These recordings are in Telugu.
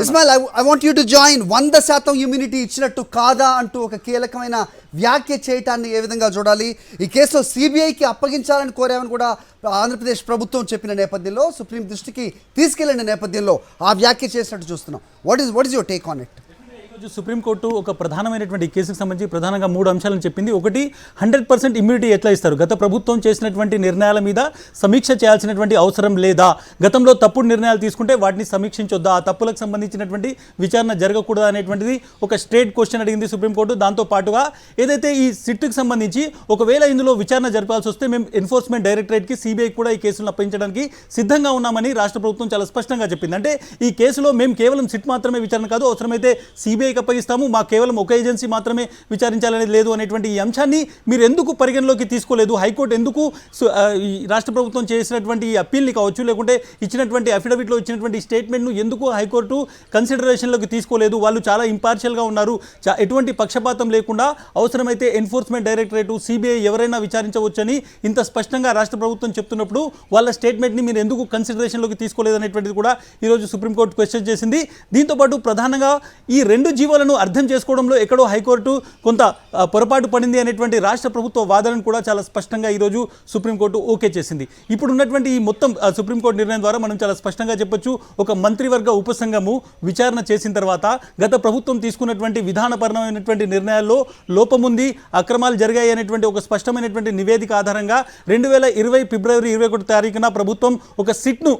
Ismail, I want you to join. 100% immunity ఇచ్చినట్టు కాదా అంటూ ఒక కీలకమైన వ్యాఖ్య చేయటాన్ని ఏ విధంగా చూడాలి? ఈ కేసులో సిబిఐకి అప్పగించాలని కోరామని కూడా ఆంధ్రప్రదేశ్ ప్రభుత్వం చెప్పిన నేపథ్యంలో, సుప్రీం దృష్టికి తీసుకెళ్లిన నేపథ్యంలో ఆ వ్యాఖ్య చేసినట్టు చూస్తున్నాం. What is your take on it? Supreme court ఒక ప్రధానమైనటువంటి కేసుకు సంబంధించి ప్రధానంగా 3 అంశాలను చెప్పింది. ఒకటి, 100% ఇమ్యూనిటీ ఎట్లా ఇస్తారు, గత ప్రభుత్వం చేసినటువంటి నిర్ణయాల మీద సమీక్ష చేయాల్సినటువంటి అవసరం లేదా, గతంలో తప్పుడు నిర్ణయాలు తీసుకుంటే వాటిని సమీక్షించొద్దా, ఆ తప్పులకు సంబంధించినటువంటి విచారణ జరగకూడదా అనేటువంటిది ఒక స్ట్రేట్ క్వశ్చన్ అడిగింది సుప్రీంకోర్టు. దాంతో పాటుగా ఏదైతే ఈ సిట్కి సంబంధించి ఒకవేళ ఇందులో విచారణ జరపాల్సి వస్తే మేము ఎన్ఫోర్స్మెంట్ డైరెక్టరేట్కి, సిబిఐకి కూడా ఈ కేసులను అప్పగించడానికి సిద్ధంగా ఉన్నామని రాష్ట్ర ప్రభుత్వం చాలా స్పష్టంగా చెప్పింది. అంటే ఈ కేసులో మేము కేవలం సిట్ మాత్రమే విచారణ కాదు, అవసరమైతే సిబిఐ అప్పగిస్తాము, మా కేవలం ఒక ఏజెన్సీ మాత్రమే విచారించాలనేది లేదు అనేటువంటి ఈ అంశాన్ని మీరు ఎందుకు పరిగణలోకి తీసుకోలేదు? హైకోర్టు ఎందుకు ఈ రాష్ట్ర ప్రభుత్వం చేసినటువంటి ఈ అప్పీల్ని కావచ్చు, లేకుంటే ఇచ్చినటువంటి అఫిడవిట్లో ఇచ్చినటువంటి స్టేట్మెంట్ను ఎందుకు హైకోర్టు కన్సిడరేషన్లోకి తీసుకోలేదు? వాళ్ళు చాలా ఇంపార్షియల్గా ఉన్నారు, ఎటువంటి పక్షపాతం లేకుండా అవసరమైతే ఎన్ఫోర్స్మెంట్ డైరెక్టరేటు, సిబిఐ ఎవరైనా విచారించవచ్చని ఇంత స్పష్టంగా రాష్ట్ర ప్రభుత్వం చెప్తున్నప్పుడు వాళ్ళ స్టేట్మెంట్ని మీరు ఎందుకు కన్సిడరేషన్లోకి తీసుకోలేదు అనేటువంటిది కూడా ఈరోజు సుప్రీంకోర్టు క్వశ్చన్ చేసింది. దీంతోపాటు ప్రధానంగా ఈ 2 జీవోలను అర్థం చేసుకోవడంలో ఎక్కడో హైకోర్టు కొంత పొరపాటు పడింది అనేటువంటి రాష్ట్ర ప్రభుత్వ వాదనను కూడా చాలా స్పష్టంగా ఈరోజు సుప్రీంకోర్టు ఓకే చేసింది. ఇప్పుడు ఉన్నటువంటి ఈ మొత్తం సుప్రీంకోర్టు నిర్ణయం ద్వారా మనం చాలా స్పష్టంగా చెప్పొచ్చు, ఒక మంత్రివర్గ ఉపసంఘము విచారణ చేసిన తర్వాత గత ప్రభుత్వం తీసుకున్నటువంటి విధానపరమైనటువంటి నిర్ణయాల్లో లోపముంది, అక్రమాలు జరిగాయి అనేటువంటి ఒక స్పష్టమైనటువంటి నివేదిక ఆధారంగా 2020 ఫిబ్రవరి 21 ప్రభుత్వం ఒక సిట్ను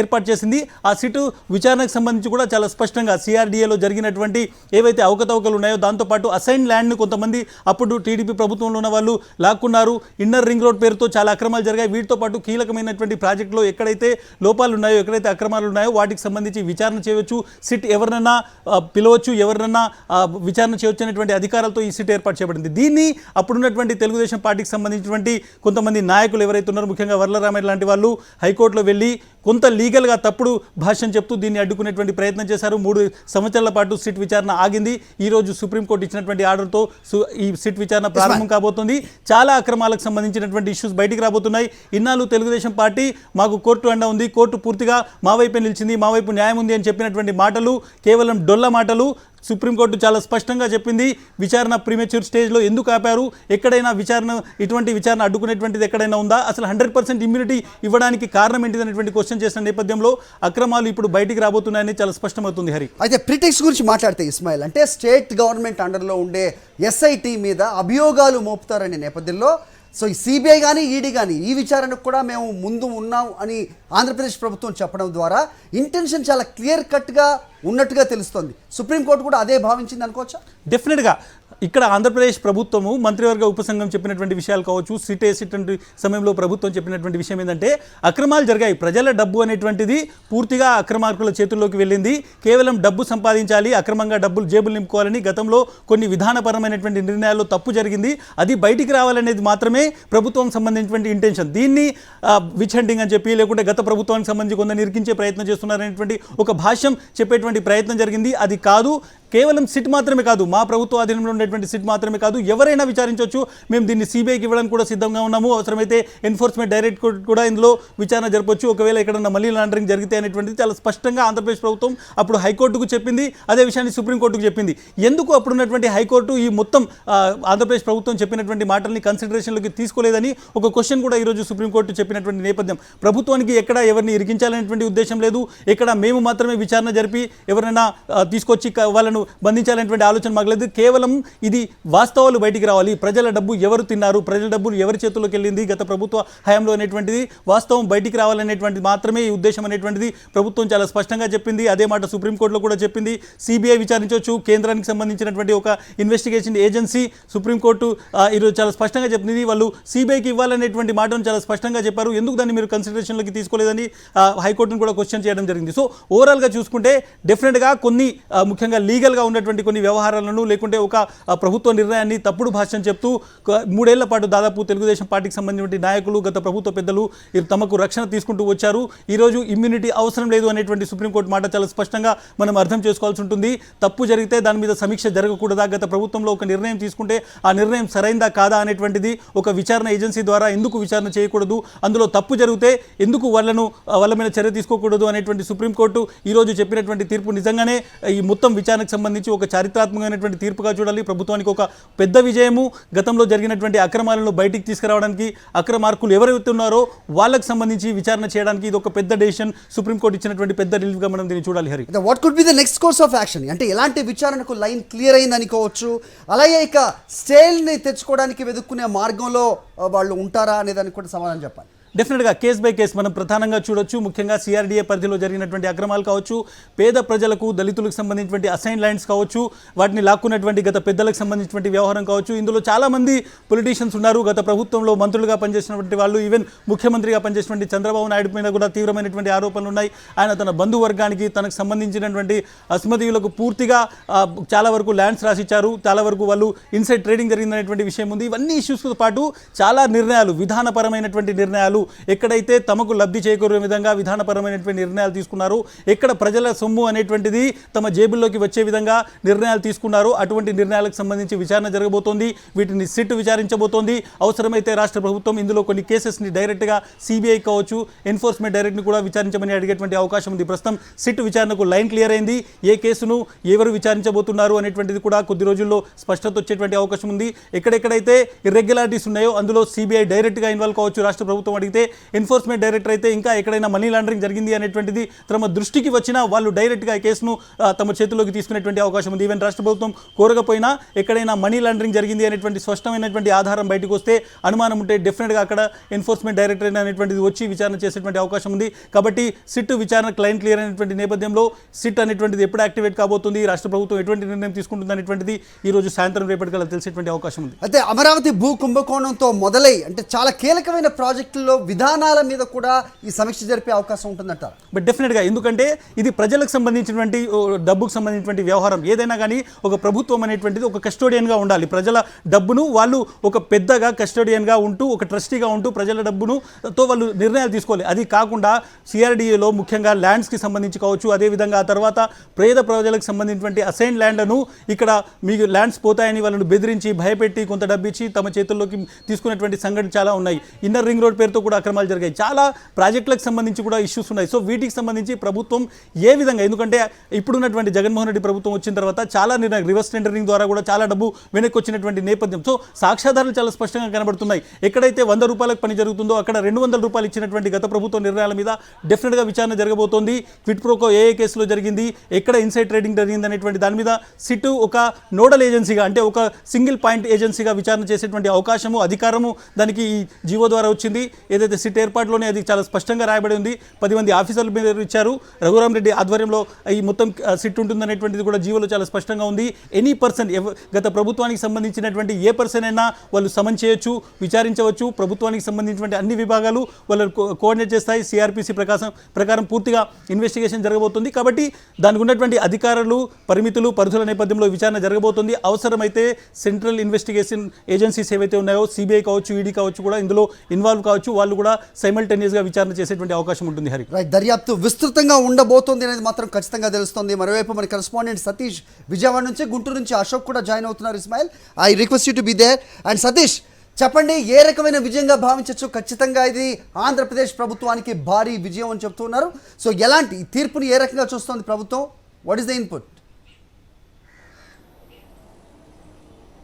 ఏర్పాటు చేసింది. ఆ సిటు విచారణకు సంబంధించి కూడా చాలా స్పష్టంగా సిఆర్డీఏలో జరిగినటువంటి ఏవైతే అవకతవకలు ఉన్నాయో, దాంతోపాటు అసైన్ ల్యాండ్ను కొంతమంది అప్పుడు టీడీపీ ప్రభుత్వంలో ఉన్న వాళ్ళు లాక్కున్నారు, ఇన్నర్ రింగ్ రోడ్ పేరుతో చాలా అక్రమాలు జరిగాయి, వీటితో పాటు కీలకమైనటువంటి ప్రాజెక్టులో ఎక్కడైతే లోపాలు ఉన్నాయో, ఎక్కడైతే అక్రమాలు ఉన్నాయో వాటికి సంబంధించి విచారణ చేయవచ్చు, సిట్ ఎవరినన్నా పిలవచ్చు, ఎవరినన్నా విచారణ చేయవచ్చు అనేటువంటి అధికారాలతో ఈ సిట్ ఏర్పాటు చేయబడింది. దీన్ని అప్పుడున్నటువంటి తెలుగుదేశం పార్టీకి సంబంధించినటువంటి కొంతమంది నాయకులు ఎవరైతే ఉన్నారో, ముఖ్యంగా వర్లరామయ్య లాంటి వాళ్ళు హైకోర్టులో వెళ్ళి కొంత లీగల్గా తప్పుడు భాష్యం చెప్తూ దీన్ని అడ్డుకునేటువంటి ప్రయత్నం చేశారు. 3 సంవత్సరాల పాటు సిట్ విచారణ ఆగింది. ఈరోజు సుప్రీంకోర్టు ఇచ్చినటువంటి ఆర్డర్తో ఈ సిట్ విచారణ ప్రారంభం కాబోతుంది. చాలా అక్రమాలకు సంబంధించినటువంటి ఇష్యూస్ బయటికి రాబోతున్నాయి. ఇన్నాళ్ళు తెలుగుదేశం పార్టీ మాకు కోర్టు అండ ఉంది, కోర్టు పూర్తిగా మా వైపే నిలిచింది, మా వైపు న్యాయం ఉంది అని చెప్పినటువంటి మాటలు కేవలం డొల్ల మాటలు. సుప్రీంకోర్టు చాలా స్పష్టంగా చెప్పింది, విచారణ ప్రీమెచ్యూర్ స్టేజ్లో ఎందుకు ఆపారు, ఎక్కడైనా ఇటువంటి విచారణ అడ్డుకునేటువంటిది ఎక్కడైనా ఉందా, అసలు 100% ఇమ్యూనిటీ ఇవ్వడానికి కారణం ఏంటిది అనేటువంటి క్వశ్చన్ చేసిన నేపథ్యంలో అక్రమాలు ఇప్పుడు బయటికి రాబోతున్నాయని చాలా స్పష్టమవుతుంది. హరి, అయితే ప్రిటెక్స్ గురించి మాట్లాడితే ఇస్మాయిల్, అంటే స్టేట్ గవర్నమెంట్ అండర్లో ఉండే ఎస్ఐటి మీద అభియోగాలు మోపుతారనే నేపథ్యంలో సో ఈ సిబిఐ కానీ ఈడీ కానీ ఈ విచారణకు కూడా మేము ముందు ఉన్నాం అని ఆంధ్రప్రదేశ్ ప్రభుత్వం చెప్పడం ద్వారా ఇంటెన్షన్ చాలా క్లియర్ కట్గా ఉన్నట్టుగా తెలుస్తుంది. సుప్రీంకోర్టు కూడా అదే భావించింది అనుకోవచ్చా? డెఫినెట్గా ఇక్కడ ఆంధ్రప్రదేశ్ ప్రభుత్వము మంత్రివర్గ ఉపసంఘం చెప్పినటువంటి విషయాలు కావచ్చు, సిట్ సమయంలో ప్రభుత్వం చెప్పినటువంటి విషయం ఏంటంటే అక్రమాలు జరిగాయి, ప్రజల డబ్బు అనేటువంటిది పూర్తిగా అక్రమార్కుల చేతుల్లోకి వెళ్ళింది, కేవలం డబ్బు సంపాదించాలి, అక్రమంగా డబ్బులు జేబులు నింపుకోవాలని గతంలో కొన్ని విధానపరమైనటువంటి నిర్ణయాల్లో తప్పు జరిగింది, అది బయటికి రావాలనేది మాత్రమే ప్రభుత్వం సంబంధించినటువంటి ఇంటెన్షన్. దీన్ని విచ్ హంటింగ్ అని చెప్పి, లేకుంటే గత ప్రభుత్వానికి సంబంధించి కొంత నిరికించే ప్రయత్నం చేస్తున్నారనేటువంటి ఒక భాష్యం చెప్పేటువంటి ప్రయత్నం జరిగింది. అది కాదు, కేవలం సిట్ మాత్రమే కాదు, మా ప్రభుత్వ అధీనంలో ఉండేటువంటి సిట్ మాత్రమే కాదు, ఎవరైనా విచారించవచ్చు, మేము దీన్ని సిబిఐకి ఇవ్వడానికి కూడా సిద్ధంగా ఉన్నాము, అవసరమైతే ఎన్ఫోర్స్మెంట్ డైరెక్టరేట్ కూడా ఇందులో విచారణ జరపవచ్చు, ఒకవేళ ఎక్కడన్నా మనీ లాండరింగ్ జరిగితే అనేటువంటిది చాలా స్పష్టంగా ఆంధ్రప్రదేశ్ ప్రభుత్వం అప్పుడు హైకోర్టుకు చెప్పింది, అదే విషయాన్ని సుప్రీంకోర్టుకు చెప్పింది. ఎందుకు అప్పుడున్నటువంటి హైకోర్టు ఈ మొత్తం ఆంధ్రప్రదేశ్ ప్రభుత్వం చెప్పినటువంటి మాటల్ని కన్సిడరేషన్లోకి తీసుకోలేదని ఒక క్వశ్చన్ కూడా ఈరోజు సుప్రీంకోర్టు చెప్పినటువంటి నేపథ్యం. ప్రభుత్వానికి ఎక్కడ ఎవరిని ఇరికించాలనేటువంటి ఉద్దేశం లేదు, ఎక్కడ మేము మాత్రమే విచారణ జరిపి ఎవరైనా తీసుకొచ్చి వాళ్ళను బంధించాలనేటువంటి ఆలోచన మాకు లేదు, కేవలం ఇది వాస్తవాలు బయటికి రావాలి, ప్రజల డబ్బు ఎవరు తిన్నారు, ప్రజల డబ్బులు ఎవరి చేతుల్లోకి వెళ్ళింది గత ప్రభుత్వ హయాంలో అనేటువంటిది వాస్తవం బయటికి రావాలనేటువంటిది మాత్రమే ఈ ఉద్దేశం అనేటువంటిది ప్రభుత్వం చాలా స్పష్టంగా చెప్పింది. అదే మాట సుప్రీంకోర్టులో కూడా చెప్పింది. సిబిఐ విచారించవచ్చు, కేంద్రానికి సంబంధించినటువంటి ఒక ఇన్వెస్టిగేషన్ ఏజెన్సీ సుప్రీంకోర్టు ఈరోజు చాలా స్పష్టంగా చెప్పింది, వాళ్ళు సిబిఐకి ఇవ్వాలనేటువంటి మాటను చాలా స్పష్టంగా చెప్పారు. ఎందుకు దాన్ని మీరు కన్సిడరేషన్లోకి తీసుకోలేదని హైకోర్టును కూడా క్వశ్చన్ చేయడం జరిగింది. సో ఓవరాల్గా చూసుకుంటే డెఫినెట్గా కొన్ని ముఖ్యంగా లీగల్గా ఉన్నటువంటి కొన్ని వ్యవహారాలను, లేకుంటే ఒక ఆ ప్రభుత్వ నిర్ణయాన్ని తప్పుడు భాష్యం చెప్తూ 3 ఏళ్ల పాటు దాదాపు తెలుగుదేశం పార్టీకి సంబంధించిన నాయకులు గత ప్రభుత్వ పెద్దలు తమకు రక్షణ తీసుకుంటూ వచ్చారు. ఈరోజు ఇమ్యూనిటీ అవసరం లేదు అనేటువంటి సుప్రీంకోర్టు మాట చాలా స్పష్టంగా మనం అర్థం చేసుకోవాల్సి ఉంటుంది. తప్పు జరిగితే దాని మీద సమీక్ష జరగకూడదా, గత ప్రభుత్వంలో ఒక నిర్ణయం తీసుకుంటే ఆ నిర్ణయం సరైందా కాదా అనేటువంటిది ఒక విచారణ ఏజెన్సీ ద్వారా ఎందుకు విచారణ చేయకూడదు, అందులో తప్పు జరిగితే ఎందుకు వాళ్ళ మీద చర్య తీసుకోకూడదు అనేటువంటి సుప్రీంకోర్టు ఈరోజు చెప్పినటువంటి తీర్పు నిజంగానే ఈ మొత్తం విచారణకు సంబంధించి ఒక చారిత్రాత్మకమైనటువంటి తీర్పుగా చూడాలి. ప్రభుత్వానికి ఒక పెద్ద విజయము. గతంలో జరిగినటువంటి అక్రమాలను బయటికి తీసుకురావడానికి, అక్రమార్కులు ఎవరైతే ఉన్నారో వాళ్ళకి సంబంధించి విచారణ చేయడానికి ఇది ఒక పెద్ద డెసిషన్. సుప్రీంకోర్టు ఇచ్చినటువంటి పెద్ద రిలీఫ్గా మనం దీన్ని చూడాలి. Hari, what could be the next course of action? అంటే ఎలాంటి విచారణకు లైన్ క్లియర్ అయింది అనుకోవచ్చు, అలాగే ఇక స్టేల్ని తెచ్చుకోవడానికి వెతుక్కునే మార్గంలో వాళ్ళు ఉంటారా అనే దానికి కూడా సమాధానం చెప్పాలి. డెఫినెట్గా కేస్ బై కేస్ మనం ప్రధానంగా చూడొచ్చు. ముఖ్యంగా సిఆర్డీఏ పరిధిలో జరిగినటువంటి అక్రమాలు కావచ్చు, పేద ప్రజలకు దళితులకు సంబంధించినటువంటి అసైన్ ల్యాండ్స్ కావచ్చు, వాటిని లాక్కున్నటువంటి గత పెద్దలకు సంబంధించినటువంటి వ్యవహారం కావచ్చు. ఇందులో చాలామంది పొలిటీషియన్స్ ఉన్నారు. గత ప్రభుత్వంలో మంత్రులుగా పనిచేసినటువంటి వాళ్ళు, ఈవెన్ ముఖ్యమంత్రిగా పనిచేసినటువంటి చంద్రబాబు నాయుడు మీద కూడా తీవ్రమైనటువంటి ఆరోపణలు ఉన్నాయి. ఆయన తన బంధువర్గానికి తనకు సంబంధించినటువంటి అస్మదీయులకు పూర్తిగా చాలా వరకు ల్యాండ్స్ రాసిచ్చారు. చాలా వరకు వాళ్ళు ఇన్సైడ్ ట్రేడింగ్ జరిగిందనేటువంటి విషయం ఉంది. ఇవన్నీ ఇష్యూస్తో పాటు చాలా నిర్ణయాలు, విధానపరమైనటువంటి నిర్ణయాలు, ఎక్కడైతే తమకు లబ్ధి చేకూరే విధంగా విధానపరమైనటువంటి నిర్ణయాలు తీసుకున్నారు, ఎక్కడ ప్రజల సొమ్ము అనేటువంటిది తమ జేబుల్లోకి వచ్చే విధంగా నిర్ణయాలు తీసుకున్నారు, అటువంటి నిర్ణయాలకు సంబంధించి విచారణ జరగబోతోంది. వీటిని సిట్ విచారించబోతోంది. అవసరమైతే రాష్ట్ర ప్రభుత్వం ఇందులో కొన్ని కేసెస్ని డైరెక్ట్గా సిబిఐ కావచ్చు, ఎన్ఫోర్స్మెంట్ డైరెక్ట్ని కూడా విచారించమని అడిగేటువంటి అవకాశం ఉంది. ప్రస్తుతం సిట్ విచారణకు లైన్ క్లియర్ అయింది. ఏ కేసును ఎవరు విచారించబోతున్నారు అనేటువంటిది కూడా కొద్ది రోజుల్లో స్పష్టత వచ్చేటువంటి అవకాశం ఉంది. ఎక్కడెక్కడైతే ఇర్రెగ్యులారిటీస్ ఉన్నాయో అందులో సిబిఐ డైరెక్ట్గా ఇన్వాల్వ్ కావచ్చు. రాష్ట్ర ప్రభుత్వం అడిగితే ఎన్ఫోర్స్మెంట్ డైరెక్టర్ అయితే ఇంకా ఎక్కడైనా మనీ లాండరింగ్ జరిగింది అనేటువంటిది తమ దృష్టికి వచ్చినా వాళ్ళు డైరెక్ట్గా ఈ కేసును తమ చేతిలోకి తీసుకునేటువంటి అవకాశం ఉంది. ఈవెన్ రాష్ట్ర ప్రభుత్వం కోరకపోయినా ఎక్కడైనా మనీ లాండరింగ్ జరిగింది అనేటువంటి స్పష్టమైనటువంటి ఆధారం బయటకు వస్తే, అనుమానం ఉంటే డెఫినెట్గా అక్కడ ఎన్ఫోర్స్మెంట్ డైరెక్టర్ అనేటువంటిది వచ్చి విచారణ చేసేటువంటి అవకాశం ఉంది. కాబట్టి సిట్ విచారణ క్లైన్ క్లియర్ అనేటువంటి నేపథ్యంలో సిట్ అనేటువంటిది ఎప్పుడు యాక్టివేట్ కాబోతుంది, రాష్ట్ర ప్రభుత్వం ఎటువంటి నిర్ణయం తీసుకుంటుంది అనేటువంటిది ఈ రోజు సాయంత్రం రేపటికల్లా తెలిసేటువంటి అవకాశం ఉంది. అయితే అమరావతి భూ కుంభకోణంతో మొదలై అంటే చాలా కీలకమైన ప్రాజెక్టుల్లో విధానాల మీద కూడా ఈ సమీక్ష జరిపే అవకాశం ఉంటుందంటారు. బట్ డెఫినెట్గా, ఎందుకంటే ఇది ప్రజలకు సంబంధించినటువంటి డబ్బుకు సంబంధించినటువంటి వ్యవహారం. ఏదైనా కానీ ఒక ప్రభుత్వం అనేటువంటిది ఒక కస్టోడియన్గా ఉండాలి. ప్రజల డబ్బును వాళ్ళు ఒక పెద్దగా కస్టోడియన్గా ఉంటూ, ఒక ట్రస్టీగా ఉంటూ ప్రజల డబ్బును వాళ్ళు నిర్ణయాలు తీసుకోవాలి. అది కాకుండా సిఆర్డీఏలో ముఖ్యంగా ల్యాండ్స్కి సంబంధించి కావచ్చు, అదేవిధంగా ఆ తర్వాత పేద ప్రజలకు సంబంధించినటువంటి అసైన్ ల్యాండ్లను ఇక్కడ మీకు ల్యాండ్స్ పోతాయని వాళ్ళను బెదిరించి, భయపెట్టి, కొంత డబ్బు ఇచ్చి తమ చేతుల్లోకి తీసుకున్నటువంటి సంఘటన చాలా ఉన్నాయి. ఇన్నర్ రింగ్ రోడ్ పేరుతో కూడా అక్రమాలు జరిగాయి. చాలా ప్రాజెక్టులకు సంబంధించి కూడా ఇష్యూస్ ఉన్నాయి. సో వీటికి సంబంధించి ప్రభుత్వం ఏ విధంగా, ఎందుకంటే ఇప్పుడున్నటువంటి జగన్మోహన్ రెడ్డి ప్రభుత్వం వచ్చిన తర్వాత చాలా నిర్ణయం, రివర్స్ టెండరింగ్ ద్వారా కూడా చాలా డబ్బు వెనక్కి వచ్చినటువంటి నేపథ్యం. సో సాక్ష్యాధారాలు చాలా స్పష్టంగా కనబడుతున్నాయి. ఎక్కడైతే 100 రూపాయలకు పని జరుగుతుందో అక్కడ 200 రూపాయలు ఇచ్చినటువంటి గత ప్రభుత్వ నిర్ణయాల మీద డెఫినెట్గా విచారణ జరగబోతోంది. క్విట్ ప్రోకో ఏ కేసులో జరిగింది, ఎక్కడ ఇన్సైడ్ ట్రేడింగ్ జరిగింది అనేటువంటి దాని మీద సిట్ ఒక నోడల్ ఏజెన్సీగా, అంటే ఒక సింగిల్ పాయింట్ ఏజెన్సీగా విచారణ చేసేటువంటి అవకాశము, అధికారము దానికి ఈ జీవో ద్వారా వచ్చింది. ఏదైతే సిట్ ఏర్పాటులోనే అది చాలా స్పష్టంగా రాయబడి ఉంది. 10 మంది ఆఫీసర్ల మీద ఇచ్చారు. రఘురామ్ రెడ్డి ఆధ్వర్యంలో ఈ మొత్తం సిట్ ఉంటుందనేటువంటిది కూడా జీవోలో చాలా స్పష్టంగా ఉంది. ఎనీ పర్సన్, గత ప్రభుత్వానికి సంబంధించినటువంటి ఏ పర్సన్ అయినా వాళ్ళు సమన్ చేయొచ్చు, విచారించవచ్చు. ప్రభుత్వానికి సంబంధించినటువంటి అన్ని విభాగాలు వాళ్ళు కోఆర్డినేట్ చేస్తాయి. సిఆర్పిసి ప్రకారం పూర్తిగా ఇన్వెస్టిగేషన్ జరగబోతుంది. కాబట్టి దానికి ఉన్నటువంటి అధికారులు, పరిమితులు, పరిధుల నేపథ్యంలో విచారణ జరగబోతుంది. అవసరమైతే సెంట్రల్ ఇన్వెస్టిగేషన్ ఏజెన్సీస్ ఏవైతే ఉన్నాయో, సిబిఐ కావచ్చు, ఈడీ కావచ్చు, కూడా ఇందులో ఇన్వాల్వ్ కావచ్చు. వాళ్ళు కూడా సైమల్టేనియస్గా విచారణ చేసేటువంటి అవకాశం ఉంటుంది. హరి, రైట్, దర్యాప్తు విస్తృతంగా ఉండబోతోంది అనేది మాత్రం ఖచ్చితంగా తెలుస్తుంది. మరోవైపు మన కరెస్పాండెంట్ సతీష్ విజయవాడ నుంచి, గుంటూరు నుంచి అశోక్ కూడా జాయిన్ అవుతున్నారు. Ismail, I request you to be there. And Satish, చెప్పండి, ఏ రకమైన విజయంగా భావించవచ్చు? ఖచ్చితంగా ఇది ఆంధ్రప్రదేశ్ ప్రభుత్వానికి భారీ విజయం అని చెప్తున్నారు. సో ఎలాంటి తీర్పుని ఏ రకంగా చూస్తోంది ప్రభుత్వం? What is the input?